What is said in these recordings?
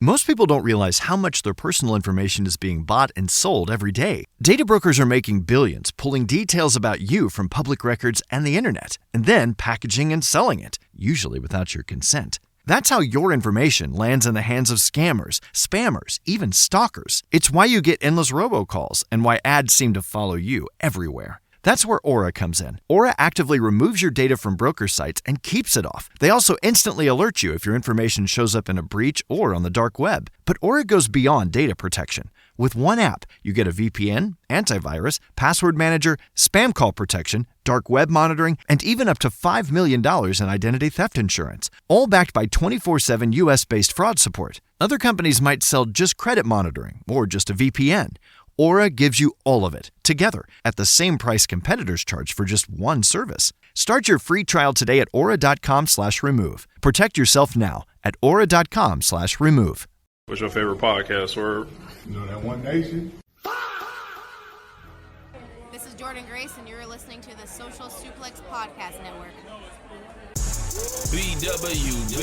Most people don't realize how much their personal information is being bought and sold every day. Data brokers are making billions, pulling details about you from public records and the internet, and then packaging and selling it, usually without your consent. That's how your information lands in the hands of scammers, spammers, even stalkers. It's why you get endless robocalls and why ads seem to follow you everywhere. That's where Aura comes in. Aura actively removes your data from broker sites and keeps it off. They also instantly alert you if your information shows up in a breach or on the dark web. But Aura goes beyond data protection. With one app, you get a VPN, antivirus, password manager, spam call protection, dark web monitoring, and even up to $5 million in identity theft insurance. All backed by 24/7 US-based fraud support. Other companies might sell just credit monitoring or just a VPN. Aura gives you all of it, together, at the same price competitors charge for just one service. Start your free trial today at aura.com/remove. Protect yourself now at aura.com/remove. What's your favorite podcast word? You know that One Nation? This is Jordan Grace, and you're listening to the Social Suplex Podcast Network. BWB,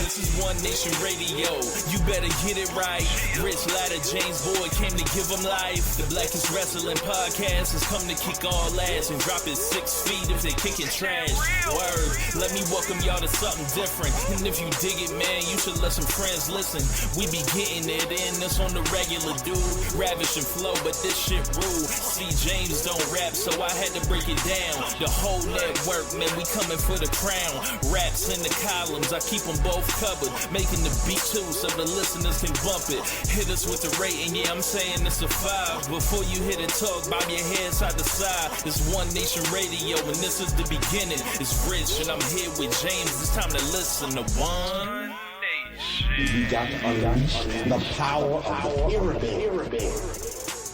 this is One Nation Radio. You better get it right. Rich Latta, James Boyd came to give them life. The Blackest Wrestling Podcast has come to kick all ass and drop it 6 feet if they kicking trash. Word, let me welcome y'all to something different. And if you dig it, man, you should let some friends listen. We be getting it in, this on the regular, dude. Ravish and flow, but this shit rude. See, James don't rap, so I had to break it down. The whole network, man, we coming for the crown. Raps in the columns, I keep them both covered. Making the beat too, so the listeners can bump it. Hit us with the rating, yeah, I'm saying it's a 5. Before you hit it, talk, bob your head side to side. It's One Nation Radio, and this is the beginning. It's Rich, and I'm here with James. It's time to listen to One Nation. You got to unleash the power of the pyramid.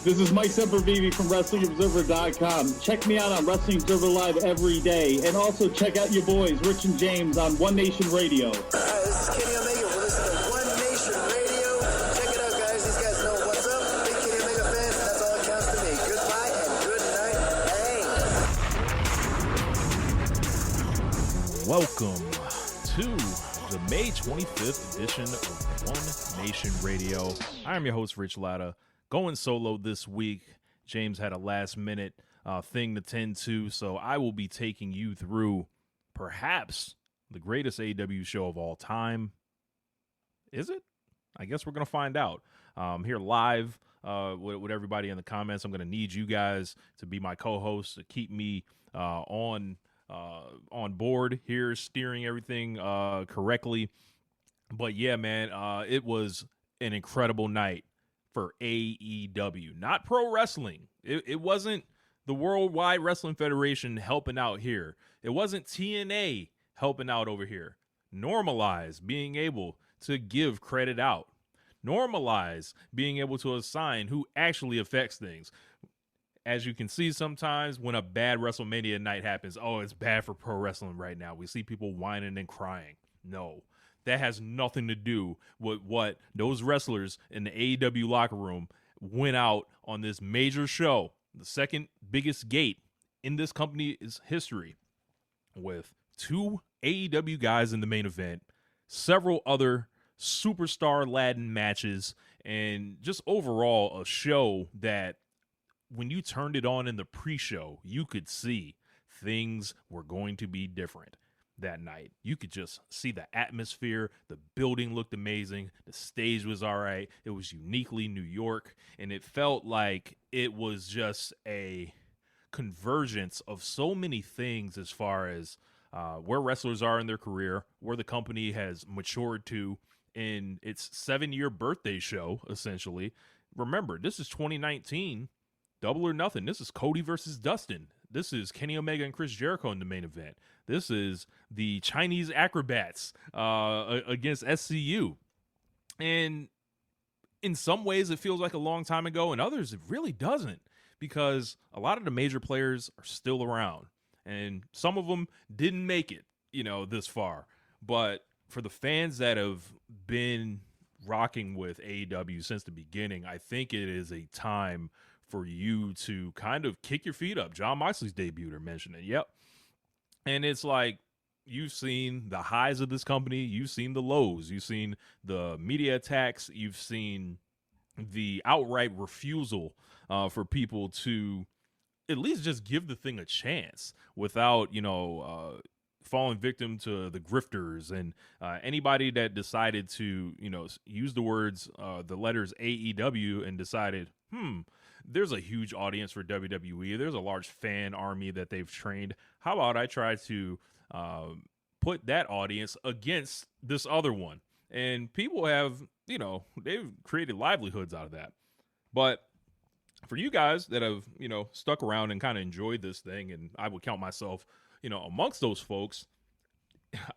This is Mike Sempervive from WrestlingObserver.com. Check me out on Wrestling Observer Live every day. And also check out your boys, Rich and James, on One Nation Radio. This is Kenny Omega. We're listening to One Nation Radio. Check it out, guys. These guys know what's up. Big Kenny Omega fans, and that's all that counts to me. Goodbye and good night. Bang. Welcome to the May 25th edition of One Nation Radio. I am your host, Rich Latta. Going solo this week. James had a last-minute thing to tend to, so I will be taking you through perhaps the greatest AEW show of all time. Is it? I guess we're going to find out. Here live with everybody in the comments. I'm going to need you guys to be my co-hosts to keep me on board here, steering everything correctly. But yeah, man, it was an incredible night for AEW, not pro wrestling. It wasn't the Worldwide Wrestling Federation helping out here. It wasn't TNA helping out over here. Normalize being able to give credit out. Normalize being able to assign who actually affects things. As you can see sometimes when a bad WrestleMania night happens, oh, it's bad for pro wrestling right now. We see people whining and crying. No. That has nothing to do with what those wrestlers in the AEW locker room went out on this major show, the second biggest gate in this company's history, with 2 AEW guys in the main event, several other superstar-laden matches, and just overall a show that when you turned it on in the pre-show, you could see things were going to be different. That night, you could just see the atmosphere. The building looked amazing. The stage was all right. It was uniquely New York, and it felt like it was just a convergence of so many things as far as where wrestlers are in their career, where the company has matured to in its 7-year birthday show, essentially. Remember, this is 2019, Double or Nothing. This is Cody versus Dustin. This is Kenny Omega and Chris Jericho in the main event. This is the Chinese Acrobats against SCU. And in some ways, it feels like a long time ago. In others, it really doesn't, because a lot of the major players are still around. And some of them didn't make it, this far. But for the fans that have been rocking with AEW since the beginning, I think it is a time for you to kind of kick your feet up. John Moxley's debuted or mentioned it. Yep. And it's like, you've seen the highs of this company, you've seen the lows, you've seen the media attacks, you've seen the outright refusal for people to at least just give the thing a chance without, falling victim to the grifters and anybody that decided to, use the words, the letters AEW and decided, there's a huge audience for WWE. There's a large fan army that they've trained. How about I try to put that audience against this other one? And people have, they've created livelihoods out of that. But for you guys that have, stuck around and kind of enjoyed this thing, and I would count myself, amongst those folks,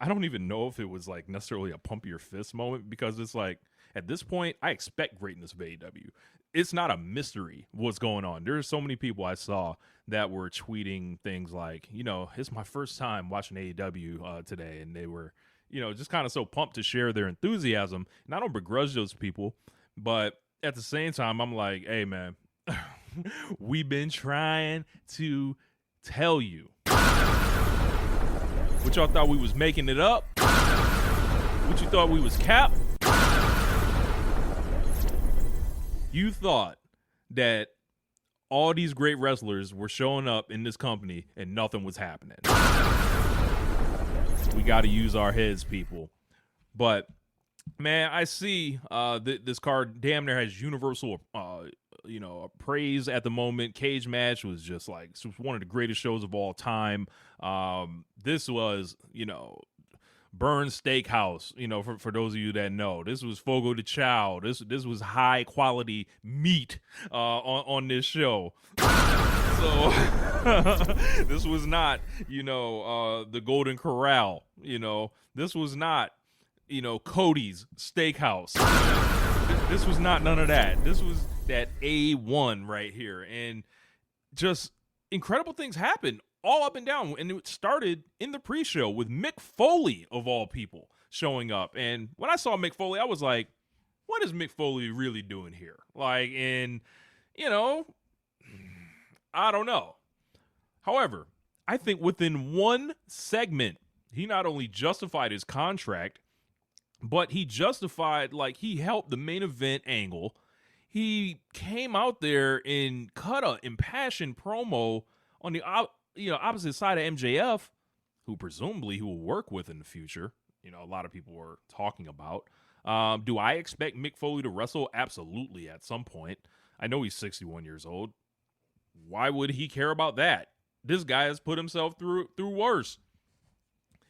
I don't even know if it was like necessarily a pump your fist moment, because it's like, at this point, I expect greatness of AEW. It's not a mystery what's going on. There's so many people I saw that were tweeting things like, it's my first time watching AEW today, and they were, just kind of so pumped to share their enthusiasm. And I don't begrudge those people, but at the same time, I'm like, hey, man, we've been trying to tell you. What y'all thought we was making it up? What you thought we was cap? You thought that all these great wrestlers were showing up in this company and nothing was happening. We got to use our heads, people. But, man, I see this card damn near has universal, praise at the moment. Cage match was just like, it was one of the greatest shows of all time. This was, Burns Steakhouse, for those of you that know. This was Fogo de Chao. This was high quality meat on this show. So this was not, the Golden Corral. This was not, Cody's Steakhouse. This was not none of that. This was that A1 right here. And just incredible things happened all up and down. And it started in the pre-show with Mick Foley, of all people, showing up. And when I saw Mick Foley, I was like, what is Mick Foley really doing here? Like, and, I don't know. However, I think within one segment, he not only justified his contract, but he justified, like, he helped the main event angle. He came out there and cut a impassioned promo on the opposite side of MJF, who presumably he will work with in the future. A lot of people were talking about. Do I expect Mick Foley to wrestle? Absolutely, at some point. I know he's 61 years old. Why would he care about that? This guy has put himself through worse.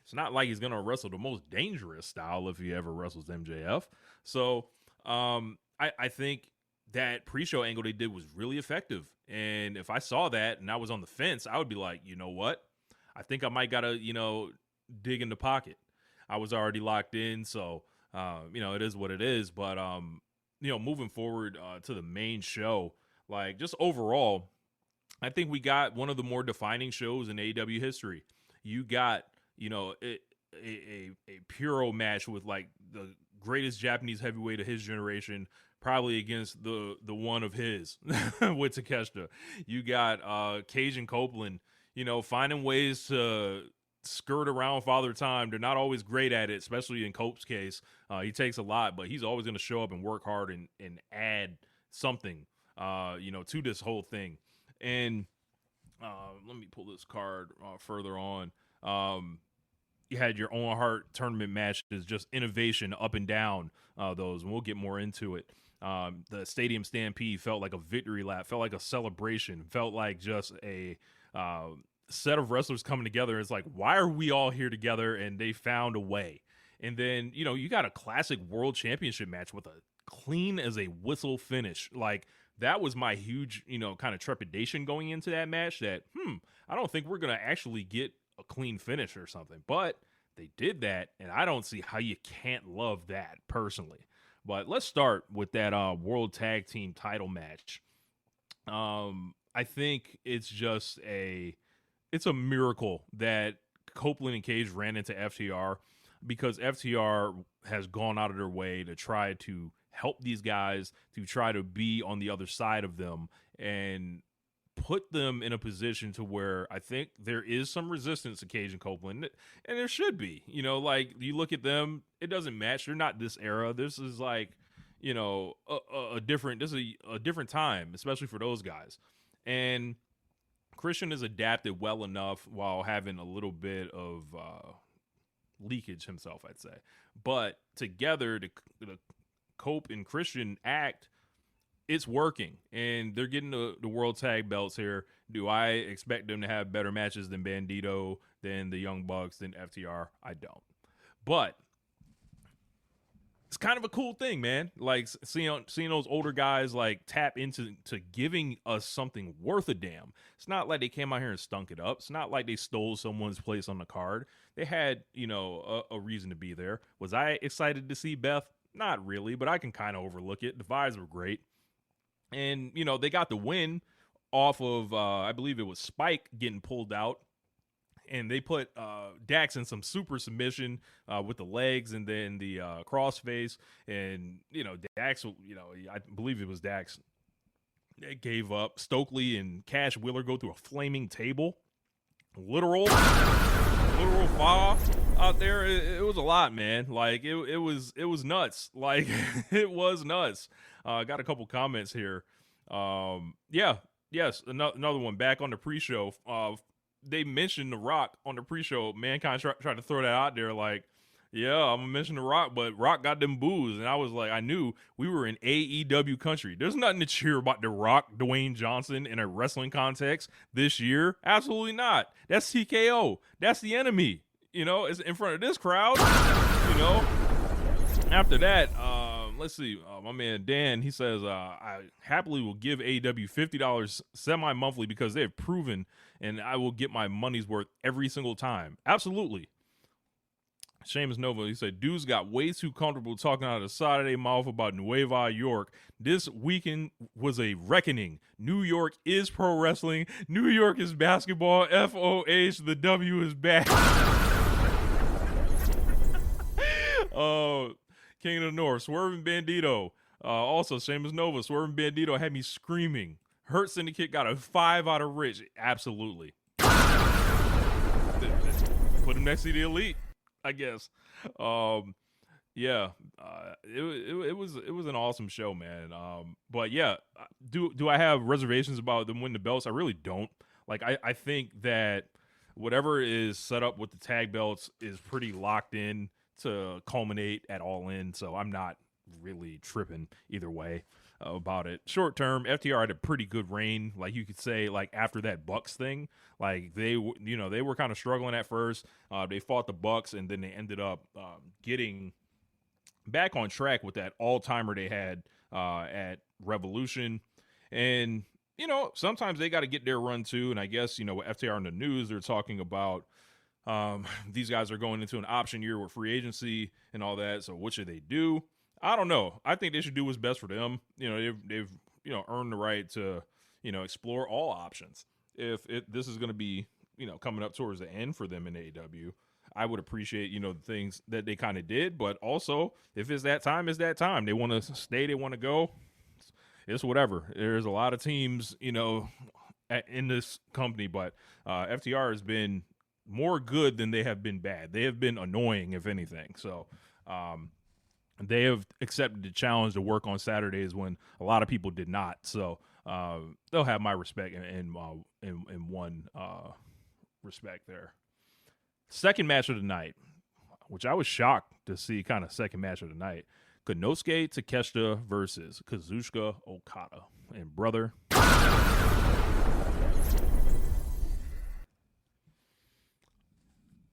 It's not like he's going to wrestle the most dangerous style if he ever wrestles MJF. So I think that pre-show angle they did was really effective. And if I saw that and I was on the fence, I would be like, you know what? I think I might got to, dig in the pocket. I was already locked in. So, it is what it is. But, moving forward to the main show, like, just overall, I think we got one of the more defining shows in AEW history. You got, a Puro match with, like, the greatest Japanese heavyweight of his generation, probably against the one of his with Takeshita. You got Cage and Copeland, finding ways to skirt around Father Time. They're not always great at it, especially in Cope's case. He takes a lot, but he's always going to show up and work hard and add something, to this whole thing. And let me pull this card further on. You had your Owen Hart tournament matches, just innovation up and down those, and we'll get more into it. The Stadium Stampede felt like a victory lap, felt like a celebration, felt like just a set of wrestlers coming together. It's like, why are we all here together? And they found a way. And then, you got a classic World Championship match with a clean as a whistle finish. Like, that was my huge, kind of trepidation going into that match, that, I don't think we're going to actually get a clean finish or something. But they did that, and I don't see how you can't love that personally. But let's start with that World Tag Team title match. I think it's just it's a miracle that Copeland and Cage ran into FTR, because FTR has gone out of their way to try to help these guys, to try to be on the other side of them and put them in a position to where I think there is some resistance to Cage and Copeland, and there should be. You know, like you look at them, it doesn't match. They're not this era. This is like, you know, a different time, especially for those guys. And Christian has adapted well enough while having a little bit of leakage himself, I'd say. But together, the Cope and Christian act, it's working, and they're getting the world tag belts here. Do I expect them to have better matches than Bandito, than the Young Bucks, than FTR? I don't. But it's kind of a cool thing, man. Like seeing those older guys like tap into giving us something worth a damn. It's not like they came out here and stunk it up. It's not like they stole someone's place on the card. They had, you know, a reason to be there. Was I excited to see Beth? Not really, but I can kind of overlook it. The vibes were great. And, you know, they got the win off of, I believe it was Spike getting pulled out. And they put Dax in some super submission with the legs and then the crossface. And, you know, Dax, you know, I believe it was Dax that gave up. Stokely and Cash Wheeler go through a flaming table. Literal fall out there. It was a lot, man. Like, it was nuts. Like, it was nuts. I got a couple comments here. Yes, another one back on the pre-show. They mentioned The Rock on the pre-show. Mankind tried to throw that out there like, yeah, I'm going to mention The Rock, but Rock got them boos. And I was like, I knew we were in AEW country. There's nothing to cheer about The Rock, Dwayne Johnson, in a wrestling context this year. Absolutely not. That's TKO. That's the enemy. You know, it's in front of this crowd. You know, after that, let's see. My man Dan, he says, I happily will give AEW $50 semi-monthly because they have proven, and I will get my money's worth every single time. Absolutely. Seamus Nova, he said, dudes got way too comfortable talking out of the side of their mouth about Nueva York. This weekend was a reckoning. New York is pro wrestling. New York is basketball. FOH, the W is back. King of the North, Swerving Bandito. Also, Seamus Nova, Swerving Bandito had me screaming. Hurt Syndicate got a 5 out of Rich. Absolutely. Put him next to the Elite, I guess. It was an awesome show, man. But yeah, do I have reservations about them winning the belts? I really don't. Like, I think that whatever is set up with the tag belts is pretty locked in to culminate at All In, so I'm not really tripping either way about it. Short term, FTR had a pretty good reign, like you could say, like after that Bucks thing, like they were kind of struggling at first. They fought the Bucks, and then they ended up getting back on track with that all-timer they had at Revolution. And you know, sometimes they got to get their run too, and I guess, you know, with FTR in the news, they're talking about these guys are going into an option year with free agency and all that. So what should they do? I don't know. I think they should do what's best for them. You know, they've you know, earned the right to, you know, explore all options. If this is going to be, you know, coming up towards the end for them in AEW, I would appreciate, you know, the things that they kind of did. But also, if it's that time, it's that time. They want to stay, they want to go. It's whatever. There's a lot of teams, you know, in this company, but FTR has been more good than they have been bad. They have been annoying, if anything. So they have accepted the challenge to work on Saturdays when a lot of people did not. So they'll have my respect in one respect there. Second match of the night, which I was shocked to see, kind of second match of the night. Konosuke Takeshita versus Kazuchika Okada. And brother,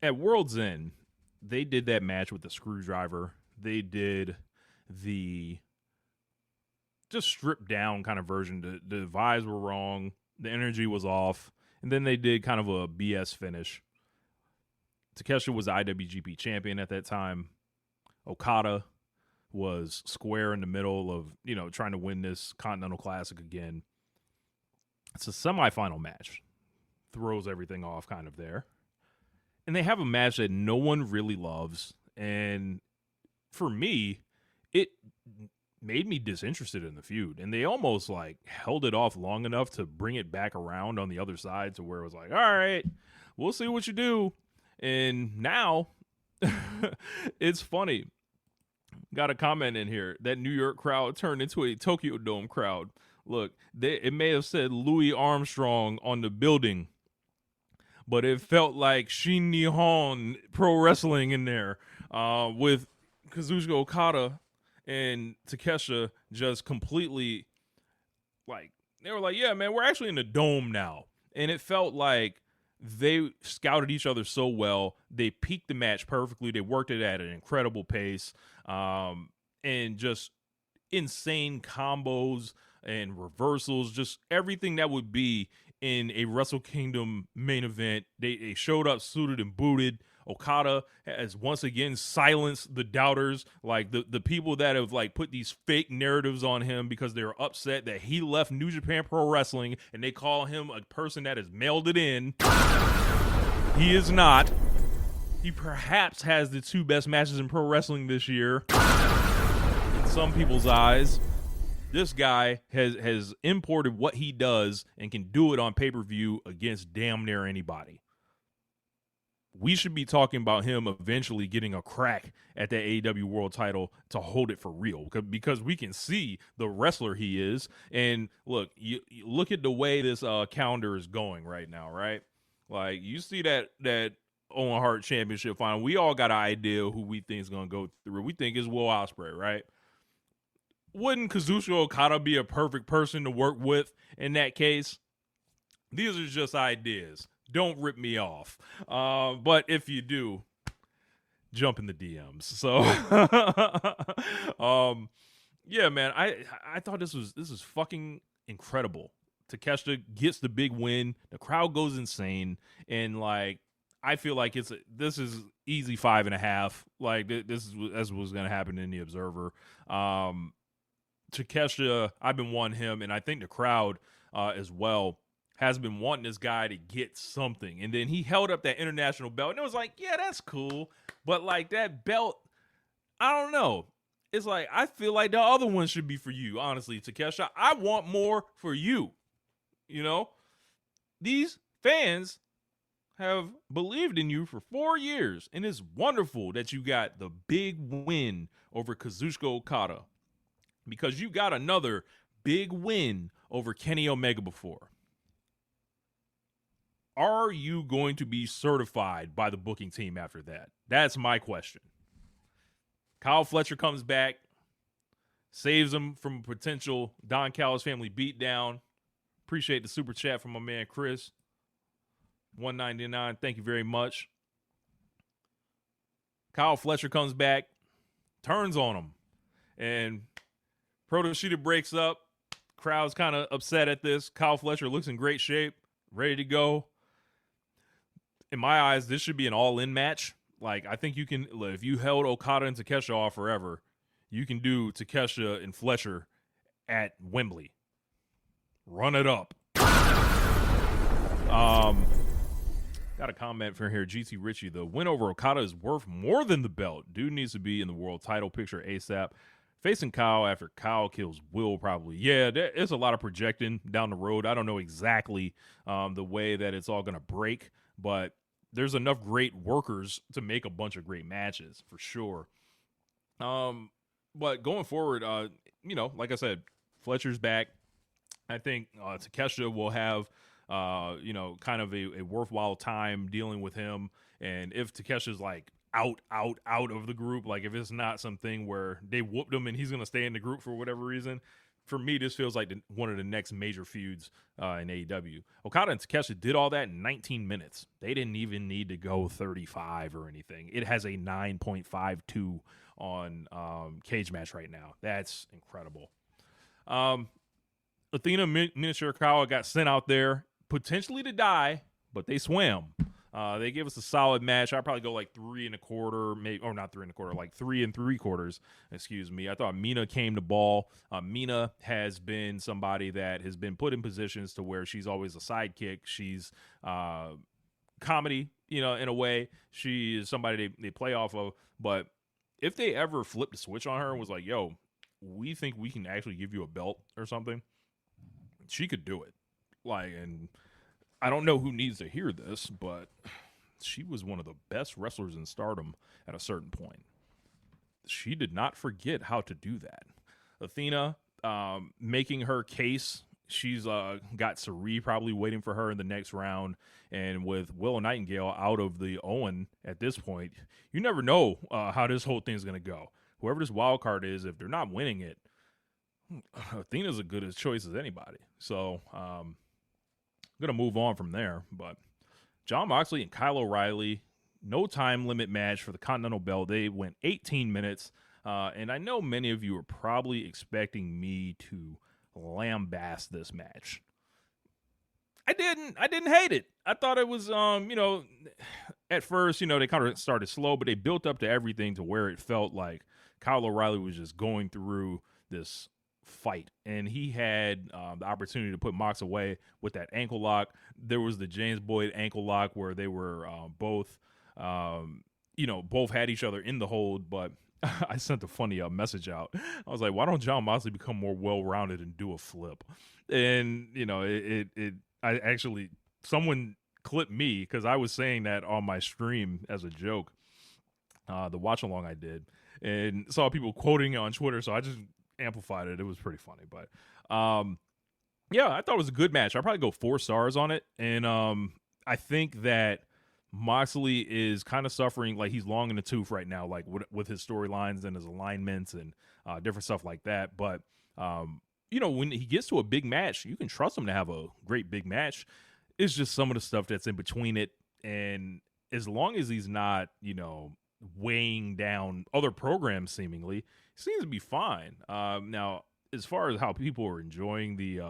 at World's End, they did that match with the screwdriver. They did the just stripped down kind of version. The vibes were wrong. The energy was off. And then they did kind of a BS finish. Takeshita was the IWGP champion at that time. Okada was square in the middle of, you know, trying to win this Continental Classic again. It's a semifinal match. Throws everything off kind of there. And they have a match that no one really loves. And for me, it made me disinterested in the feud. And they almost like held it off long enough to bring it back around on the other side to where it was like, all right, we'll see what you do. And now it's funny. Got a comment in here. That New York crowd turned into a Tokyo Dome crowd. Look, it may have said Louis Armstrong on the building, but it felt like Shin Nihon Pro Wrestling in there with Kazuchika Okada and Takeshita just completely like, they were like, yeah, man, we're actually in the dome now. And it felt like they scouted each other so well. They peaked the match perfectly. They worked it at an incredible pace, and just insane combos and reversals, just everything that would be in a Wrestle Kingdom main event. They showed up suited and booted. Okada has once again silenced the doubters, like the people that have like put these fake narratives on him because they're upset that he left New Japan Pro Wrestling and they call him a person that has mailed it in. He is not. He perhaps has the 2 best matches in pro wrestling this year in some people's eyes. This guy has imported what he does and can do it on pay-per-view against damn near anybody. We should be talking about him eventually getting a crack at the AEW World title to hold it for real, because we can see the wrestler he is. And look, you look at the way this calendar is going right now, right? Like, you see that Owen Hart Championship final. We all got an idea who we think is going to go through. We think it's Will Ospreay, right? Wouldn't Kazuchika Okada be a perfect person to work with in that case? These are just ideas. Don't rip me off. But if you do, jump in the DMs. So, yeah, man, I thought this was fucking incredible. Takeshita gets the big win. The crowd goes insane, and like, I feel like this is easy 5.5. Like, this is what's gonna happen in the Observer. Takeshita, I've been wanting him, and I think the crowd as well has been wanting this guy to get something. And then he held up that international belt, and it was like, yeah, that's cool. But like, that belt, I don't know. It's like, I feel like the other one should be for you, honestly, Takeshita. I want more for you. You know? These fans have believed in you for 4 years, and it's wonderful that you got the big win over Kazuchika Okada, because you got another big win over Kenny Omega before. Are you going to be certified by the booking team after that? That's my question. Kyle Fletcher comes back, saves him from a potential Don Callis family beatdown. Appreciate the super chat from my man Chris. $1.99. Thank you very much. Kyle Fletcher comes back, turns on him, and Takeshita breaks up. Crowd's kind of upset at this. Kyle Fletcher looks in great shape, ready to go. In my eyes, this should be an all-in match. Like, I think you can, if you held Okada and Takeshita off forever, you can do Takeshita and Fletcher at Wembley. Run it up. Got a comment from here. GT Richie, the win over Okada is worth more than the belt. Dude needs to be in the world title picture ASAP. Facing Kyle after Kyle kills Will, probably. Yeah, there's a lot of projecting down the road. I don't know exactly the way that it's all going to break, but there's enough great workers to make a bunch of great matches, for sure. But going forward, like I said, Fletcher's back. I think Takeshita will have, kind of a worthwhile time dealing with him. And if Takesha's like out of the group, like if it's not something where they whooped him and he's going to stay in the group for whatever reason, for me, this feels like one of the next major feuds in AEW. Okada and Takeshita did all that in 19 minutes. They didn't even need to go 35 or anything. It has a 9.52 on Cage Match right now. That's incredible. Athena Minashirakawa got sent out there potentially to die, but they swam. They gave us a solid match. I'd probably go like 3 1/4, maybe, or not 3 1/4, like 3 3/4. Excuse me. I thought Mina came to ball. Mina has been somebody that has been put in positions to where she's always a sidekick. She's comedy, in a way. She is somebody they play off of. But if they ever flipped the switch on her and was like, yo, we think we can actually give you a belt or something, she could do it. Like, and I don't know who needs to hear this, but she was one of the best wrestlers in Stardom at a certain point. She did not forget how to do that. Athena, making her case. She's got Sari probably waiting for her in the next round. And with Willow Nightingale out of the Owen at this point, you never know how this whole thing is going to go. Whoever this wild card is, if they're not winning it, Athena's as good a choice as anybody. So I'm going to move on from there. But Jon Moxley and Kyle O'Reilly, no time limit match for the Continental Belt. They went 18 minutes. And I know many of you are probably expecting me to lambast this match. I didn't hate it. I thought it was, at first, they kind of started slow, but they built up to everything to where it felt like Kyle O'Reilly was just going through this fight. And he had the opportunity to put Mox away with that ankle lock. There was the James Boyd ankle lock where they were both had each other in the hold, but I sent a funny message out. I was like, why don't Jon Moxley become more well-rounded and do a flip? And, I actually, someone clipped me because I was saying that on my stream as a joke, the watch-along I did, and saw people quoting it on Twitter, so I just amplified it. It was pretty funny. But, yeah, I thought it was a good match. I'd probably go 4 stars on it. And I think that Moxley is kind of suffering, like he's long in the tooth right now, like with his storylines and his alignments and different stuff like that. But, when he gets to a big match, you can trust him to have a great big match. It's just some of the stuff that's in between it. And as long as he's not, weighing down other programs seemingly, he seems to be fine. Now, as far as how people are enjoying the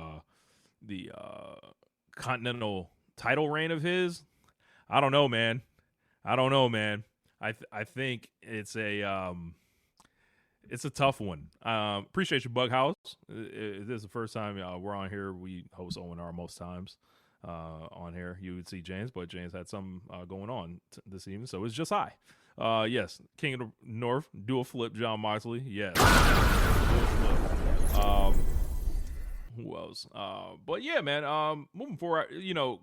Continental title reign of his, I don't know, man. I think it's a tough one. Appreciate you, Bughouse. If this is the first time we're on here. We host O&R most times on here. You would see James, but James had something going on this evening, so it's just I. Yes, King of the North, do a flip, Jon Moxley. Yes. Do a flip. Who else? But yeah, man, moving forward,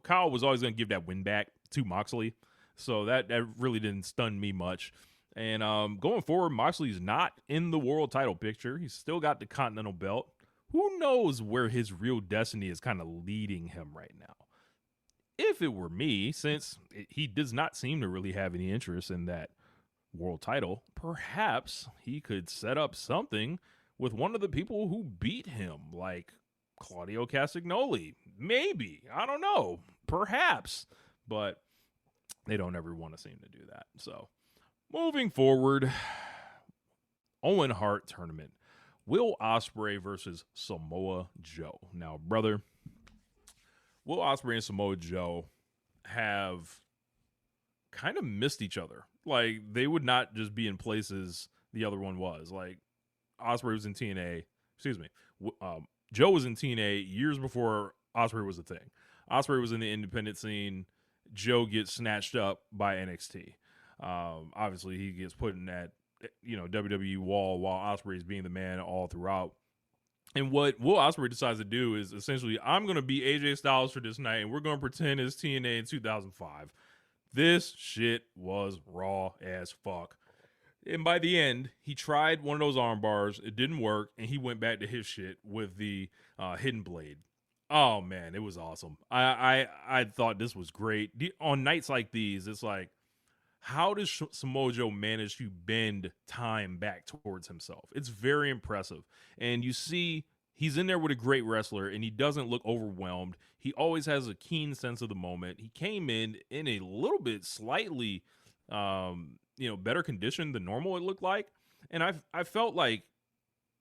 Kyle was always going to give that win back to Moxley. So that really didn't stun me much. And going forward, Moxley's not in the world title picture. He's still got the Continental Belt. Who knows where his real destiny is kind of leading him right now? If it were me, since he does not seem to really have any interest in that world title, perhaps he could set up something with one of the people who beat him, like Claudio Castagnoli. Maybe. I don't know. Perhaps. But they don't ever want to seem to do that. So, moving forward, Owen Hart tournament. Will Ospreay versus Samoa Joe. Now, brother, Will Ospreay and Samoa Joe have kind of missed each other. Like, they would not just be in places the other one was. Like, Ospreay was in TNA. Excuse me. Joe was in TNA years before Ospreay was a thing. Ospreay was in the independent scene. Joe gets snatched up by NXT. Obviously, he gets put in that WWE wall while Ospreay is being the man all throughout. And what Will Ospreay decides to do is essentially, I'm going to be AJ Styles for this night, and we're going to pretend it's TNA in 2005. This shit was raw as fuck. And by the end, he tried one of those arm bars. It didn't work, and he went back to his shit with the hidden blade. Oh, man, it was awesome. I thought this was great. On nights like these, it's like, how does Samoa Joe manage to bend time back towards himself? It's very impressive. And you see, he's in there with a great wrestler, and he doesn't look overwhelmed. He always has a keen sense of the moment. He came in a little bit slightly, better condition than normal, it looked like. And I felt like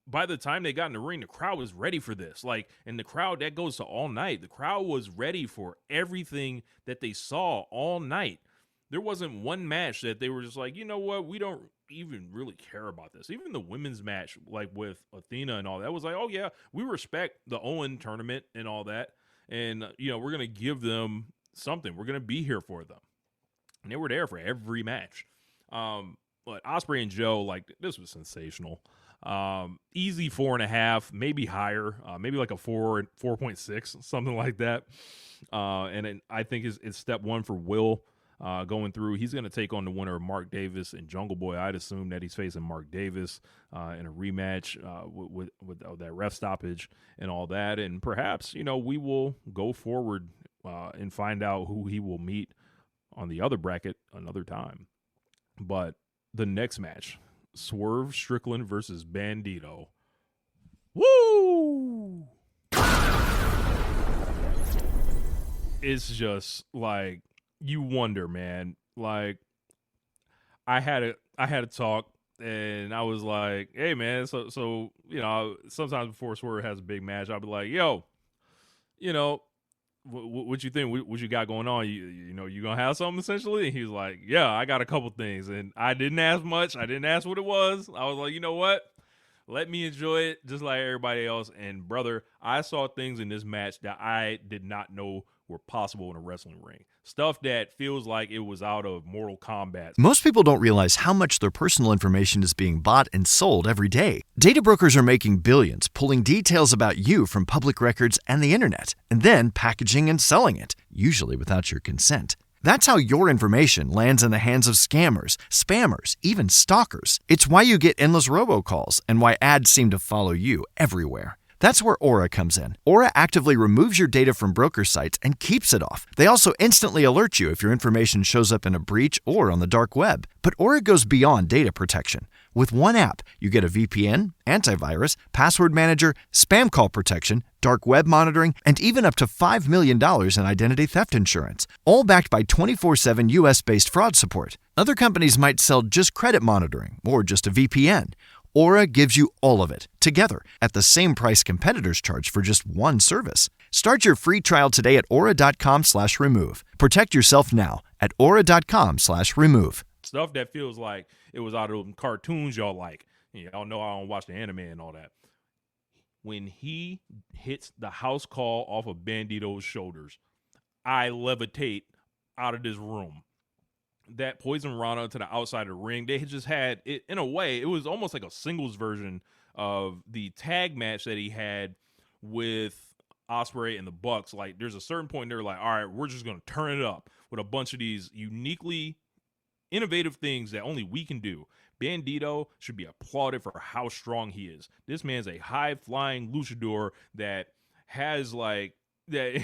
by the time they got in the ring, the crowd was ready for this. Like, and the crowd, that goes to all night. The crowd was ready for everything that they saw all night. There wasn't one match that they were just like, you know what, we don't even really care about this. Even the women's match, like with Athena and all that, was like, oh yeah, we respect the Owen tournament and all that. And, we're going to give them something. We're going to be here for them. And they were there for every match. But Ospreay and Joe, like, this was sensational. Easy 4.5, maybe higher, maybe like a 4.6, something like that. And I think it's step one for Will going through. He's going to take on the winner of Mark Davis and Jungle Boy. I'd assume that he's facing Mark Davis in a rematch with that ref stoppage and all that. And perhaps, we will go forward and find out who he will meet on the other bracket another time. But the next match, Swerve Strickland versus Bandito. Woo! It's just like, you wonder, man. Like, I had a talk, and I was like, hey, man, so sometimes before Swerve has a big match, I'll be like, yo, what you think? What you got going on? You gonna have something essentially? And he was like, yeah, I got a couple things, and I didn't ask much. I didn't ask what it was. I was like, you know what? Let me enjoy it just like everybody else. And brother, I saw things in this match that I did not know were possible in a wrestling ring. Stuff that feels like it was out of Mortal Kombat. Most people don't realize how much their personal information is being bought and sold every day. Data brokers are making billions, pulling details about you from public records and the internet, and then packaging and selling it, usually without your consent. That's how your information lands in the hands of scammers, spammers, even stalkers. It's why you get endless robocalls and why ads seem to follow you everywhere. That's where Aura comes in. Aura actively removes your data from broker sites and keeps it off. They also instantly alert you if your information shows up in a breach or on the dark web. But Aura goes beyond data protection. With one app, you get a VPN, antivirus, password manager, spam call protection, dark web monitoring, and even up to $5 million in identity theft insurance, all backed by 24/7 US-based fraud support. Other companies might sell just credit monitoring or just a VPN. Aura gives you all of it, together, at the same price competitors charge for just one service. Start your free trial today at aura.com/remove. Protect yourself now at aura.com/remove. Stuff that feels like it was out of cartoons y'all like. Y'all know I don't watch the anime and all that. When he hits the house call off of Bandito's shoulders, I levitate out of this room. That Poison Rana to the outside of the ring, they had just had it in a way. It was almost like a singles version of the tag match that he had with Ospreay and the Bucks. Like, there's a certain point they're like, all right, we're just gonna turn it up with a bunch of these uniquely innovative things that only we can do. Bandito should be applauded for how strong he is. This man's a high-flying luchador that has that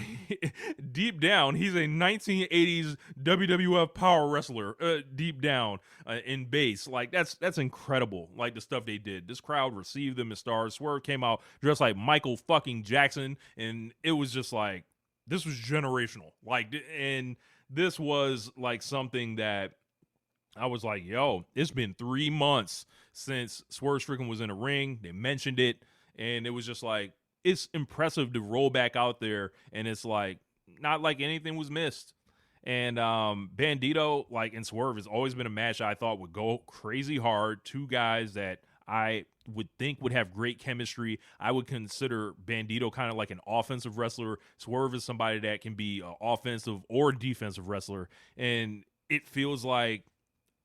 deep down, he's a 1980s WWF power wrestler. Deep down in base, that's incredible. Like the stuff they did, this crowd received them as stars. Swerve came out dressed like Michael fucking Jackson, and it was just like, this was generational. And this was like something that I was like, yo, it's been 3 months since Swerve Strickland was in a ring. They mentioned it, and it was just like, it's impressive to roll back out there, and it's like not like anything was missed. And Bandito, and Swerve has always been a match I thought would go crazy hard. Two guys that I would think would have great chemistry. I would consider Bandito kind of like an offensive wrestler. Swerve is somebody that can be an offensive or defensive wrestler, and it feels like,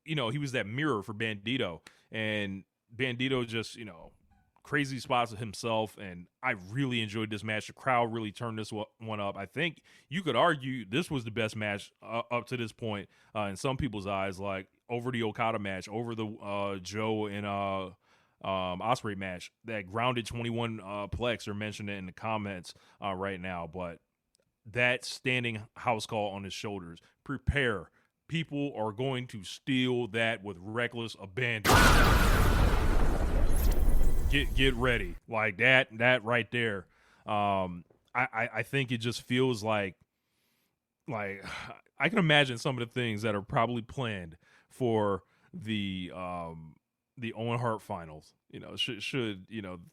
he was that mirror for Bandito, and Bandito just, crazy spots of himself, and I really enjoyed this match. The crowd really turned this one up. I think you could argue this was the best match up to this point in some people's eyes, like over the Okada match, over the Joe and Ospreay match. That grounded 21 plex, they're mentioning it in the comments right now, but that standing house call on his shoulders, prepare. People are going to steal that with reckless abandon. Get ready. Like that right there. I think it just feels like I can imagine some of the things that are probably planned for the Owen Hart finals. Should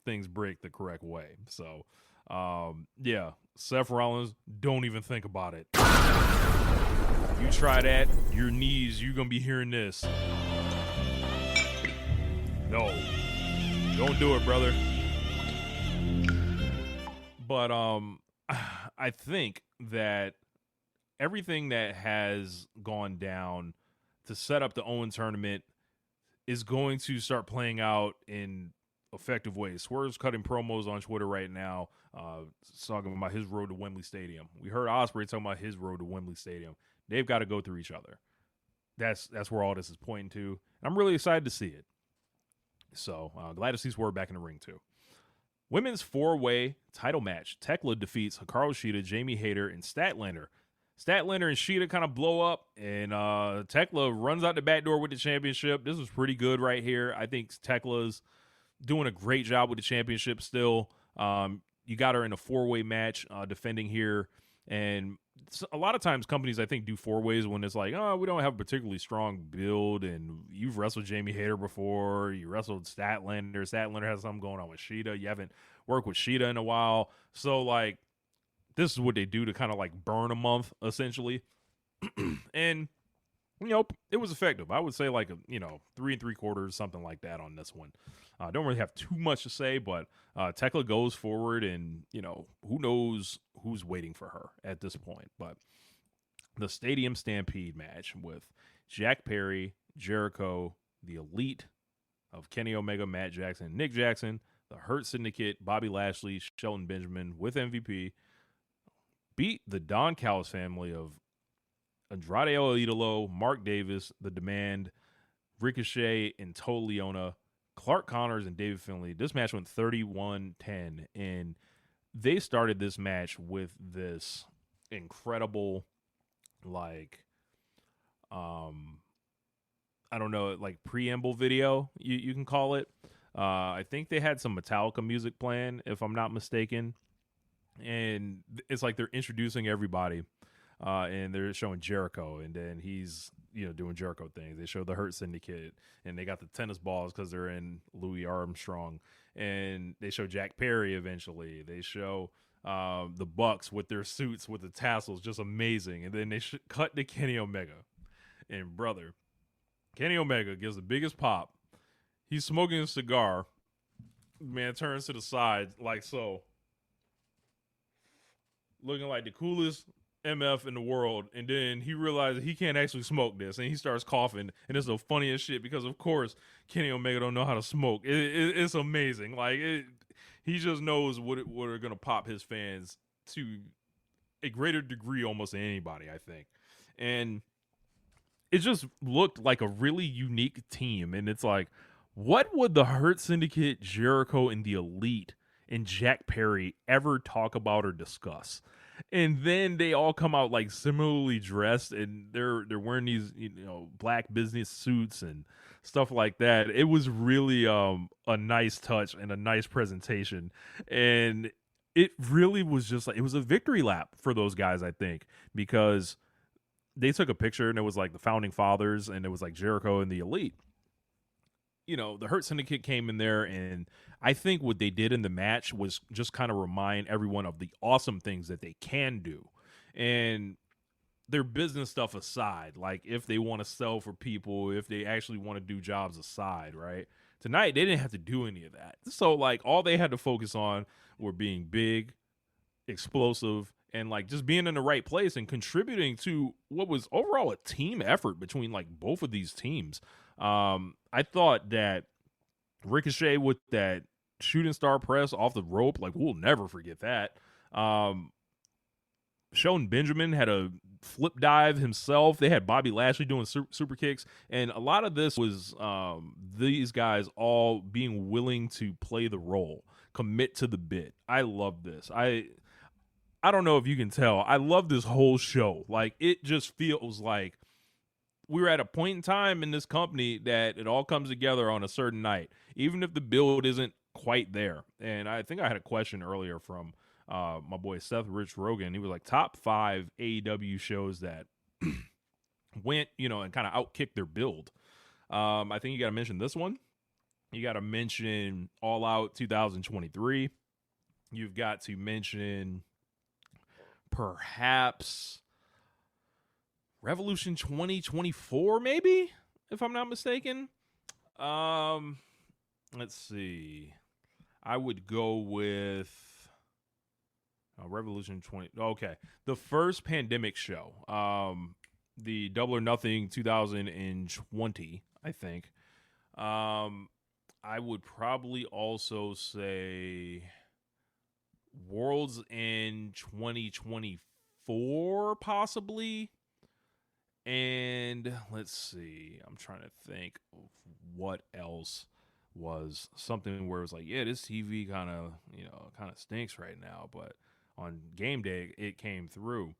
things break the correct way. So yeah, Seth Rollins, don't even think about it. You try that, your knees, you're gonna be hearing this. No. Don't do it, brother. But I think that everything that has gone down to set up the Owen tournament is going to start playing out in effective ways. Swerve's cutting promos on Twitter right now, talking about his road to Wembley Stadium. We heard Ospreay talking about his road to Wembley Stadium. They've got to go through each other. That's where all this is pointing to. I'm really excited to see it. So glad to see Swerve back in the ring too. Women's 4-way title match. Tekla defeats Hikaru Shida, Jamie Hayter, and Statlander. Statlander and Shida kind of blow up, and Tekla runs out the back door with the championship. This was pretty good right here. I think Tekla's doing a great job with the championship still. You got her in a 4-way match defending here. And a lot of times companies, I think, do 4-ways when it's like, oh, we don't have a particularly strong build, and you've wrestled Jamie Hayter before. You wrestled Statlander. Statlander has something going on with Shida. You haven't worked with Shida in a while. So, like, this is what they do to kind of, like, burn a month, essentially. And, you know, it was effective. I would say, like, 3 3/4, something like that on this one. I don't really have too much to say, but Tekla goes forward, and, who knows who's waiting for her at this point. But the Stadium Stampede match with Jack Perry, Jericho, the Elite of Kenny Omega, Matt Jackson, Nick Jackson, the Hurt Syndicate, Bobby Lashley, Shelton Benjamin with MVP, beat the Don Callis family of Andrade El Idolo, Mark Davis, The Demand, Ricochet, and Toa Liona, Clark Connors, and David Finlay. This match went 31-10, and they started this match with this incredible, like, I don't know, like preamble video, you can call it. I think they had some Metallica music playing, if I'm not mistaken, and it's like they're introducing everybody. And they're showing Jericho, and then he's, doing Jericho things. They show the Hurt Syndicate, and they got the tennis balls because they're in Louis Armstrong. And they show Jack Perry eventually. They show the Bucks with their suits with the tassels, just amazing. And then they cut to Kenny Omega. And, brother, Kenny Omega gives the biggest pop. He's smoking a cigar. Man turns to the side like so. Looking like the coolest MF in the world, and then he realizes he can't actually smoke this, and he starts coughing, and it's the funniest shit because, of course, Kenny Omega don't know how to smoke. It's amazing. Like, he just knows what are going to pop his fans to a greater degree almost than anybody, I think. And it just looked like a really unique team, and it's like, what would the Hurt Syndicate, Jericho, and the Elite and Jack Perry ever talk about or discuss? And then they all come out like similarly dressed, and they're wearing these black business suits and stuff like that. It was really a nice touch and a nice presentation, and it really was just like, it was a victory lap for those guys, I think, because they took a picture and it was like the founding fathers, and it was like Jericho and the Elite. The Hurt Syndicate came in there, and I think what they did in the match was just kind of remind everyone of the awesome things that they can do. And their business stuff aside, like if they want to sell for people, if they actually want to do jobs aside, right? Tonight, they didn't have to do any of that. So, like, all they had to focus on were being big, explosive, and, like, just being in the right place and contributing to what was overall a team effort between, like, both of these teams. I thought that Ricochet with that shooting star press off the rope, like, we'll never forget that. Shelton Benjamin had a flip dive himself. They had Bobby Lashley doing super kicks, and a lot of this was these guys all being willing to play the role, commit to the bit. I love this. I don't know if you can tell. I love this whole show. Like, it just feels like we were at a point in time in this company that it all comes together on a certain night, even if the build isn't quite there. And I think I had a question earlier from my boy Seth Rich Rogan. He was like, top 5 AEW shows that went, and kind of outkicked their build. I think you got to mention this one. You got to mention All Out 2023. You've got to mention perhaps Revolution 2024, maybe, if I'm not mistaken. Let's see. I would go with Revolution 20. Okay. The first pandemic show, the Double or Nothing 2020, I think. I would probably also say Worlds in 2024, possibly. And let's see, I'm trying to think of what else was something where it was like, yeah, this TV kind of stinks right now, but on game day it came through.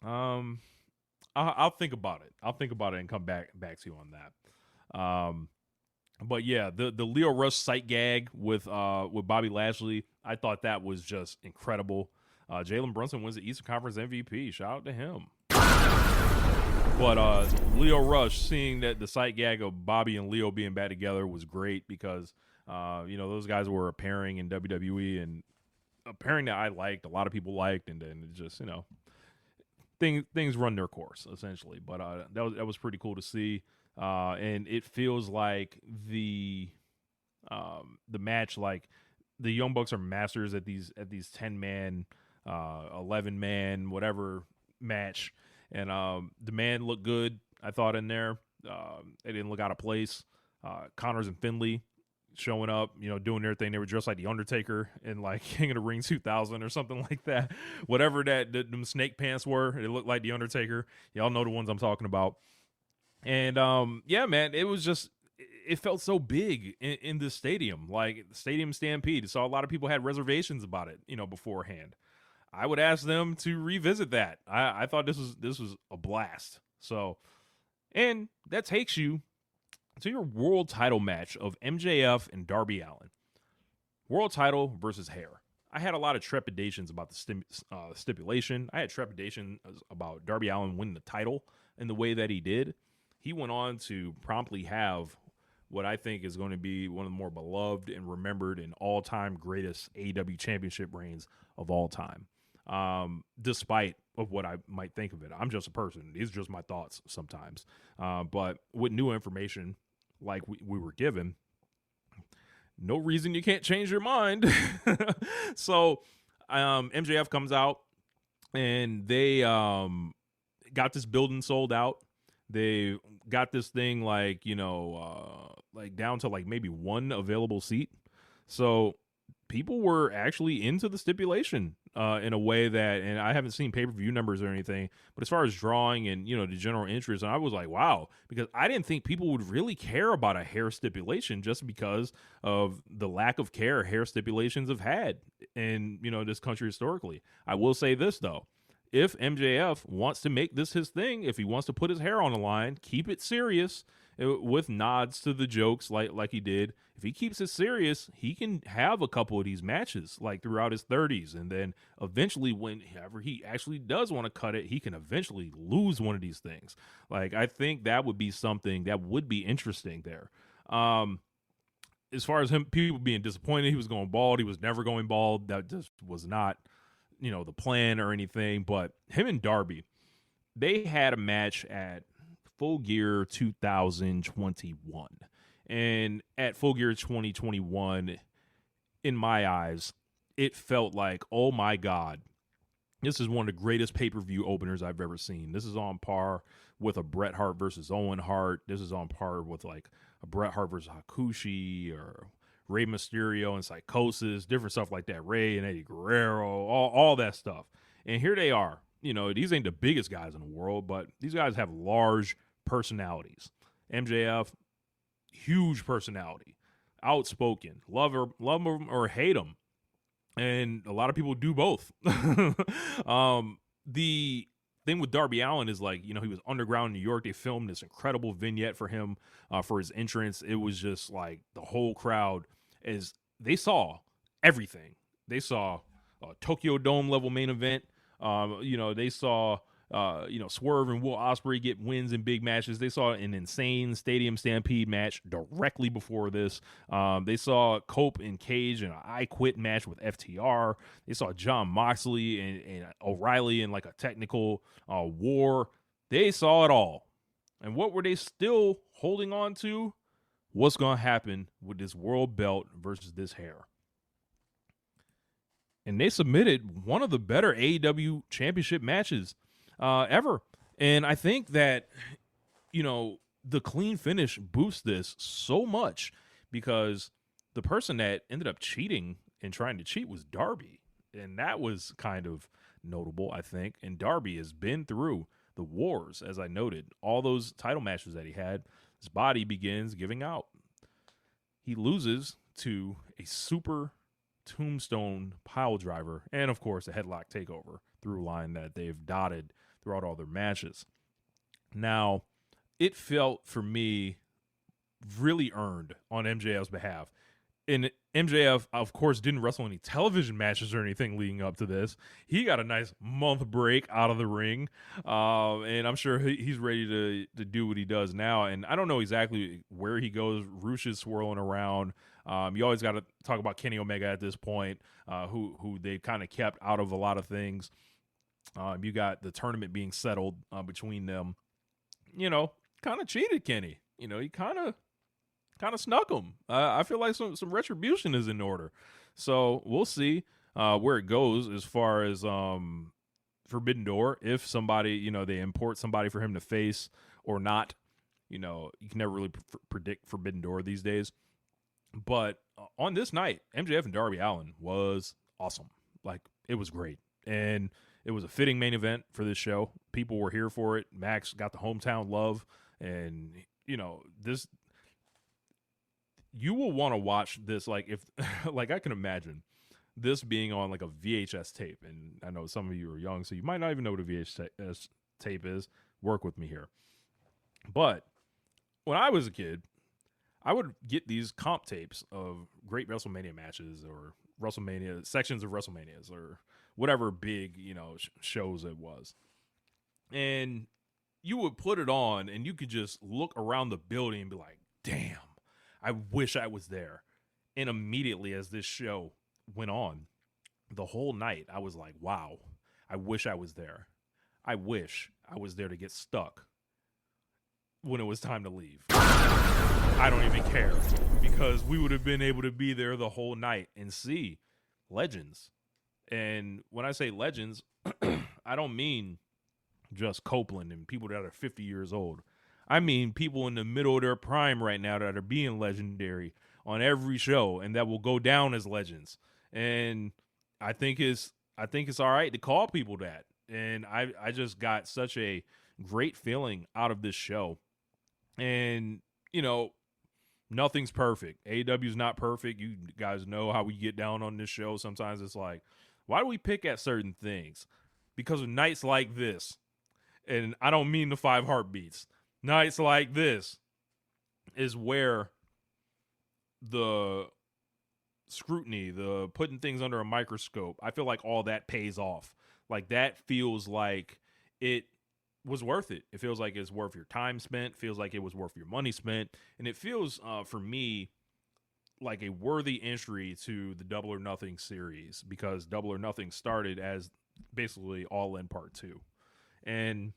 I'll think about it. I'll think about it and come back to you on that. But yeah, the Leo Rush sight gag with Bobby Lashley, I thought that was just incredible. Jalen Brunson wins the Eastern Conference MVP. Shout out to him. But Leo Rush, seeing that the sight gag of Bobby and Leo being back together was great because those guys were a pairing in WWE and a pairing that I liked, a lot of people liked, and then it just things run their course essentially. But that was pretty cool to see. And it feels like the match, like the Young Bucks are masters at these 10-man, 11-man, whatever match. And the man looked good, I thought, in there. They didn't look out of place. Connors and Finley showing up, doing their thing. They were dressed like The Undertaker in like King of the Ring 2000 or something like that. Whatever them snake pants were, it looked like The Undertaker. Y'all know the ones I'm talking about. And yeah, man, it was just, it felt so big in this stadium, like Stadium Stampede. So a lot of people had reservations about it, beforehand. I would ask them to revisit that. I thought this was a blast. So, and that takes you to your world title match of MJF and Darby Allin. World title versus hair. I had a lot of trepidations about the stipulation. I had trepidation about Darby Allin winning the title in the way that he did. He went on to promptly have what I think is going to be one of the more beloved and remembered and all-time greatest AEW championship reigns of all time. Despite of what I might think of it. I'm just a person. These are just my thoughts sometimes. But with new information like we were given, no reason you can't change your mind. So MJF comes out and they got this building sold out. They got this thing like down to like maybe one available seat. So people were actually into the stipulation in a way that, and I haven't seen pay-per-view numbers or anything, but as far as drawing and, the general interest, and I was like, wow, because I didn't think people would really care about a hair stipulation just because of the lack of care hair stipulations have had in, this country historically. I will say this, though. If MJF wants to make this his thing, if he wants to put his hair on the line, keep it serious with nods to the jokes like he did. If he keeps it serious, he can have a couple of these matches like throughout his 30s. And then eventually whenever he actually does want to cut it, he can eventually lose one of these things. Like, I think that would be something that would be interesting there. As far as people being disappointed, he was going bald. He was never going bald. That just was not the plan or anything, but him and Darby, they had a match at Full Gear 2021. And at Full Gear 2021, in my eyes, it felt like, oh my God, this is one of the greatest pay-per-view openers I've ever seen. This is on par with a Bret Hart versus Owen Hart. This is on par with like a Bret Hart versus Hakushi or Rey Mysterio and Psychosis, different stuff like that. Rey and Eddie Guerrero, all that stuff. And here they are. These ain't the biggest guys in the world, but these guys have large personalities. MJF, huge personality, outspoken, love him or hate him. And a lot of people do both. The thing with Darby Allin is like, he was underground in New York. They filmed this incredible vignette for him for his entrance. It was just like the whole crowd they saw everything. They saw a Tokyo Dome level main event. They saw, Swerve and Will Ospreay get wins in big matches. They saw an insane Stadium Stampede match directly before this. They saw Cope and Cage in an I Quit match with FTR. They saw John Moxley and O'Reilly in like a technical war. They saw it all. And what were they still holding on to? What's going to happen with this world belt versus this hair? And they submitted one of the better AEW championship matches ever. And I think that, the clean finish boosts this so much because the person that ended up cheating and trying to cheat was Darby. And that was kind of notable, I think. And Darby has been through the wars, as I noted. All those title matches that he had, his body begins giving out. He loses to a super tombstone pile driver and, of course, a headlock takeover through line that they've dotted throughout all their matches. Now, it felt for me really earned on MJF's behalf. And MJF, of course, didn't wrestle any television matches or anything leading up to this. He got a nice month break out of the ring, and I'm sure he's ready to do what he does now. And I don't know exactly where he goes. Roosh is swirling around. You always got to talk about Kenny Omega at this point, who they kind of kept out of a lot of things. You got the tournament being settled between them. Kind of cheated Kenny. He kind of snuck him. I feel like some retribution is in order. So we'll see where it goes as far as Forbidden Door. If somebody, they import somebody for him to face or not. You can never really predict Forbidden Door these days. But on this night, MJF and Darby Allin was awesome. Like, it was great. And it was a fitting main event for this show. People were here for it. Max got the hometown love. And, this... You will want to watch this, like, if, like, I can imagine this being on, like, a VHS tape. And I know some of you are young, so you might not even know what a VHS tape is. Work with me here. But when I was a kid, I would get these comp tapes of great WrestleMania matches or WrestleMania, sections of WrestleManias or whatever big, shows it was. And you would put it on, and you could just look around the building and be like, damn. I wish I was there. And immediately as this show went on, the whole night, I was like, wow, I wish I was there. I wish I was there to get stuck when it was time to leave. I don't even care, because we would have been able to be there the whole night and see legends. And when I say legends, I don't mean just Copeland and people that are 50 years old. I mean people in the middle of their prime right now that are being legendary on every show and that will go down as legends. And I think it's all right to call people that. And I just got such a great feeling out of this show. And, nothing's perfect. AEW's not perfect. You guys know how we get down on this show. Sometimes it's like, why do we pick at certain things? Because of nights like this. And I don't mean the 5 heartbeats. Nights like this is where the scrutiny, the putting things under a microscope, I feel like all that pays off. Like, that feels like it was worth it. It feels like it's worth your time spent, feels like it was worth your money spent, and it feels, for me, like a worthy entry to the Double or Nothing series, because Double or Nothing started as basically All In Part 2. And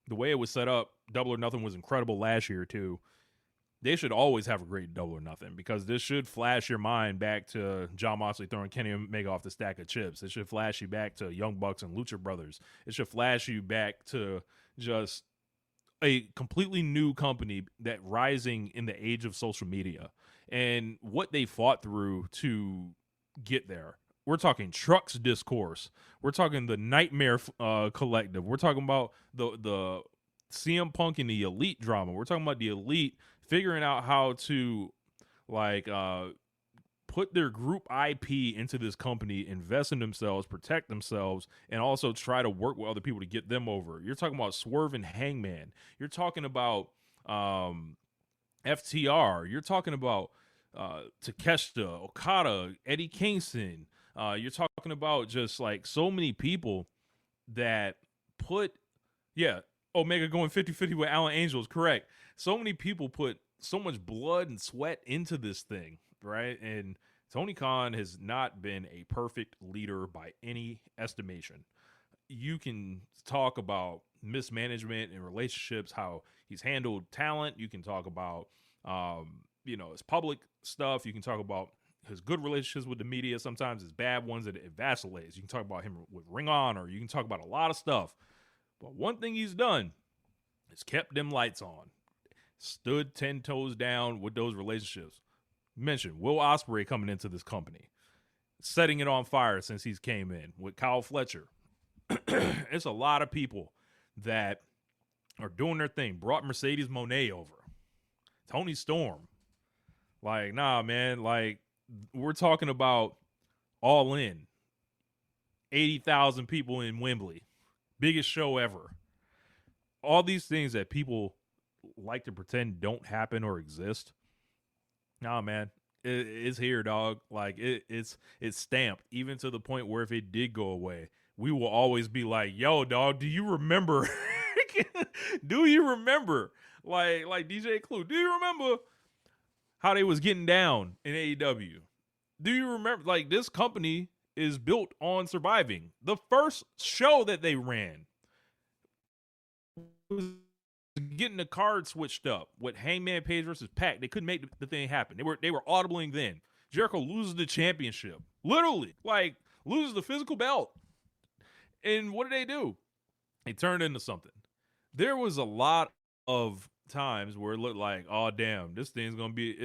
the way it was set up, Double or Nothing was incredible last year, too. They should always have a great Double or Nothing, because this should flash your mind back to Jon Moxley throwing Kenny Omega off the stack of chips. It should flash you back to Young Bucks and Lucha Brothers. It should flash you back to just a completely new company that rising in the age of social media and what they fought through to get there. We're talking Trucks Discourse. We're talking the Nightmare Collective. We're talking about the CM Punk and the Elite drama. We're talking about the Elite figuring out how to put their group IP into this company, invest in themselves, protect themselves, and also try to work with other people to get them over. You're talking about Swerve and Hangman. You're talking about FTR. You're talking about Takeshita, Okada, Eddie Kingston. You're talking about just like so many people that put, Omega going 50-50 with Alan Angel is correct. So many people put so much blood and sweat into this thing, right? And Tony Khan has not been a perfect leader by any estimation. You can talk about mismanagement and relationships, how he's handled talent. You can talk about, his public stuff. You can talk about his good relationships with the media, sometimes his bad ones that it vacillates. You can talk about him with Ring of Honor. You can talk about a lot of stuff. But one thing he's done is kept them lights on. stood 10 toes down with those relationships. Mentioned Will Ospreay coming into this company, setting it on fire since he's came in with Kyle Fletcher. It's a lot of people that are doing their thing. Brought Mercedes Moné over. Tony Storm. Like, nah, man. Like, we're talking about All In. 80,000 people in Wembley. Biggest show ever. All these things that people like to pretend don't happen or exist. Nah, man. It's here, dog. Like, it's stamped. Even to the point where if it did go away, we will always be like, yo, dog, do you remember? Do you remember? Like DJ Clue, do you remember how they was getting down in AEW? Do you remember? Like, this company is built on surviving. The first show that they ran was getting the card switched up with Hangman Page versus Pac. They couldn't make the thing happen. They were audibling then. Jericho loses the championship. Literally. Like, loses the physical belt. And what do? They turned into something. There was a lot of times where it looked like, oh, damn, this thing's going to be,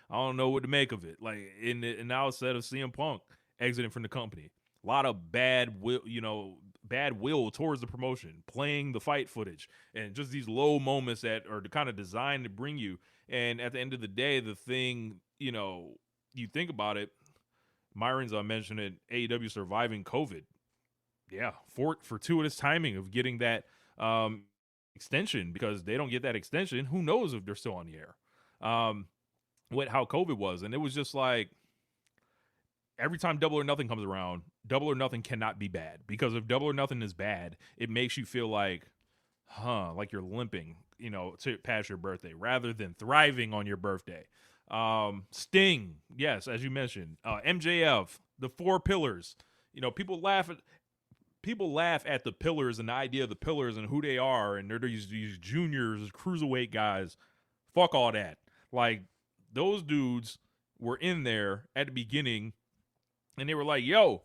I don't know what to make of it. Like, in the outset of CM Punk exiting from the company, a lot of bad will towards the promotion, playing the fight footage, and just these low moments that are kind of designed to bring you. And at the end of the day, the thing, you think about it, Myron's mentioned it, AEW surviving COVID. Yeah, fortuitous timing of getting that extension, because they don't get that extension. Who knows if they're still on the air? With how COVID was. And it was just like, every time Double or Nothing comes around, Double or Nothing cannot be bad. Because if Double or Nothing is bad, it makes you feel like, like you're limping, to past your birthday, rather than thriving on your birthday. Sting, yes, as you mentioned. MJF, the four pillars. People laugh at the pillars and the idea of the pillars and who they are, and they're these juniors, cruiserweight guys. Fuck all that. Like, those dudes were in there at the beginning, and they were like, yo,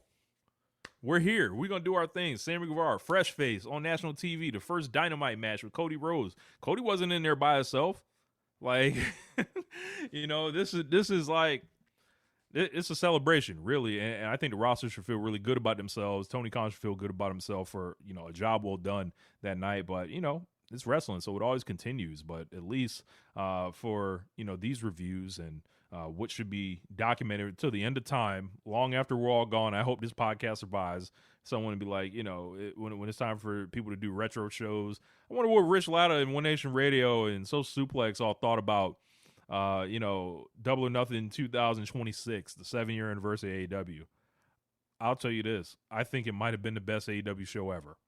we're here. We're going to do our thing. Sammy Guevara, fresh face on national TV, the first Dynamite match with Cody Rhodes. Cody wasn't in there by himself. Like, this is like, it's a celebration, really, and I think the roster should feel really good about themselves. Tony Khan should feel good about himself for, a job well done that night. But, it's wrestling, so it always continues. But at least for, these reviews and what should be documented till the end of time, long after we're all gone, I hope this podcast survives. Someone to be like, when it's time for people to do retro shows, I wonder what Rich Latta and One Nation Radio and Social Suplex all thought about Double or Nothing 2026, the 7-year anniversary of AEW. I'll tell you this. I think it might have been the best AEW show ever.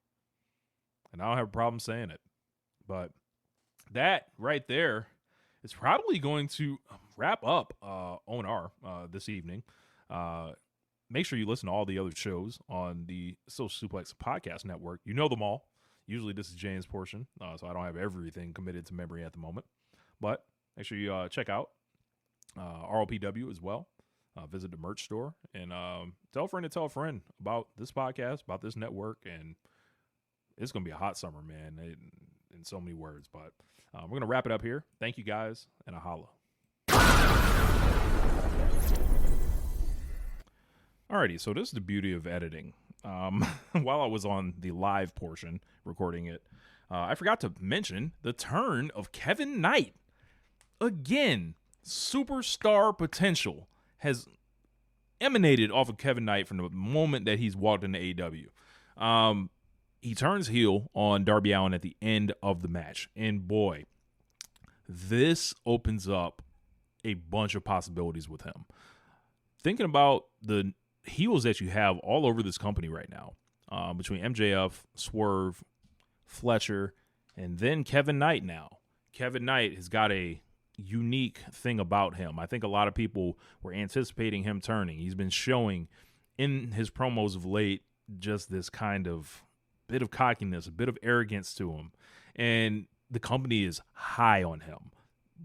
And I don't have a problem saying it. But that right there is probably going to wrap up ONR this evening. Make sure you listen to all the other shows on the Social Suplex Podcast Network. You know them all. Usually this is James' portion, so I don't have everything committed to memory at the moment. But make sure you check out ROPW as well. Visit the merch store and tell a friend about this podcast, about this network. And it's going to be a hot summer, man, in so many words. But we're going to wrap it up here. Thank you, guys, and a holla. Alrighty, so this is the beauty of editing. While I was on the live portion recording it, I forgot to mention the turn of Kevin Knight. Again, superstar potential has emanated off of Kevin Knight from the moment that he's walked into AEW. He turns heel on Darby Allin at the end of the match. And boy, this opens up a bunch of possibilities with him. Thinking about the heels that you have all over this company right now, between MJF, Swerve, Fletcher, and then Kevin Knight now. Kevin Knight has got a unique thing about him. I think a lot of people were anticipating him turning. He's been showing in his promos of late just this kind of bit of cockiness, a bit of arrogance to him. And the company is high on him.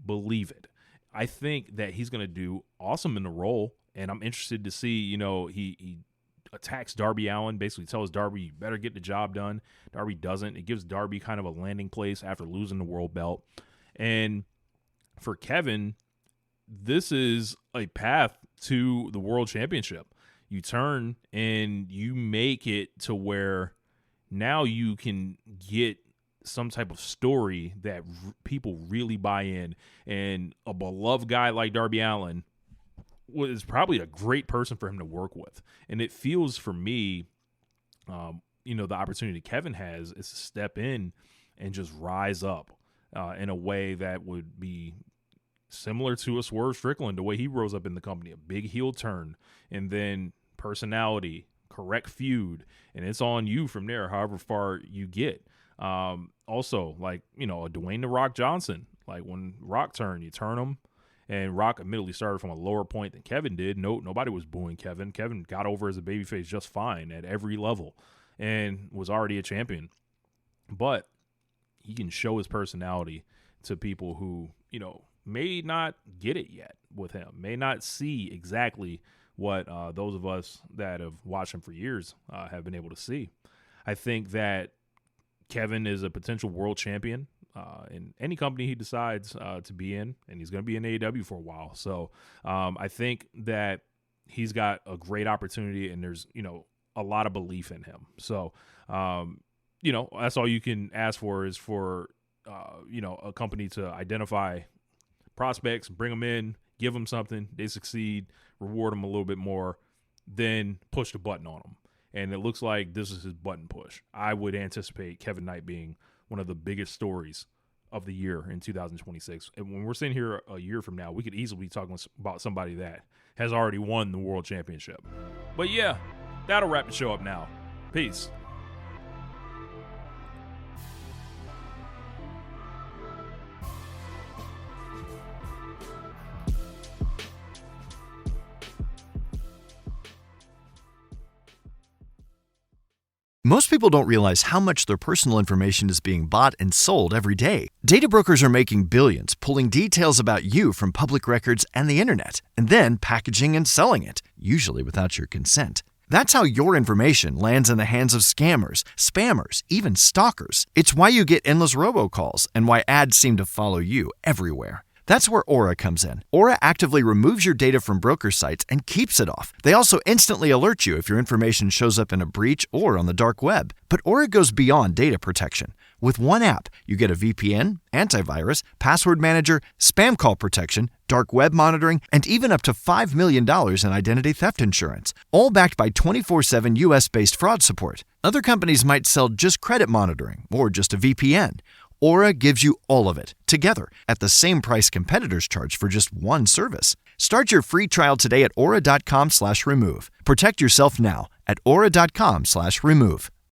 Believe it. I think that he's going to do awesome in the role. And I'm interested to see, he attacks Darby Allin, basically tells Darby, you better get the job done. Darby doesn't. It gives Darby kind of a landing place after losing the world belt. And for Kevin, this is a path to the World Championship. You turn and you make it to where now you can get some type of story that people really buy in. And a beloved guy like Darby Allin was probably a great person for him to work with. And it feels for me, the opportunity Kevin has is to step in and just rise up in a way that would be similar to a Swerve Strickland, the way he rose up in the company, a big heel turn, and then personality, correct feud, and it's on you from there, however far you get. Also, like, a Dwayne "The Rock" Johnson, like when Rock turned, you turn him, and Rock admittedly started from a lower point than Kevin did. Nobody was booing Kevin. Kevin got over as a babyface just fine at every level and was already a champion. But he can show his personality to people who, may not get it yet with him, may not see exactly what those of us that have watched him for years have been able to see. I think that Kevin is a potential world champion in any company he decides to be in, and he's going to be in AEW for a while. So I think that he's got a great opportunity, and there's, a lot of belief in him. So, that's all you can ask for is for, a company to identify prospects, bring them in, give them something, they succeed, reward them a little bit more, then push the button on them. And it looks like this is his button push. I would anticipate Kevin Knight being one of the biggest stories of the year in 2026. And when we're sitting here a year from now, we could easily be talking about somebody that has already won the World Championship. But yeah, that'll wrap the show up now. Peace. Most people don't realize how much their personal information is being bought and sold every day. Data brokers are making billions, pulling details about you from public records and the internet, and then packaging and selling it, usually without your consent. That's how your information lands in the hands of scammers, spammers, even stalkers. It's why you get endless robocalls and why ads seem to follow you everywhere. That's where Aura comes in. Aura actively removes your data from broker sites and keeps it off. They also instantly alert you if your information shows up in a breach or on the dark web. But Aura goes beyond data protection. With one app, you get a VPN, antivirus, password manager, spam call protection, dark web monitoring, and even up to $5 million in identity theft insurance. All backed by 24/7 US-based fraud support. Other companies might sell just credit monitoring or just a VPN. Aura gives you all of it, together, at the same price competitors charge for just one service. Start your free trial today at aura.com/remove. Protect yourself now at aura.com/remove.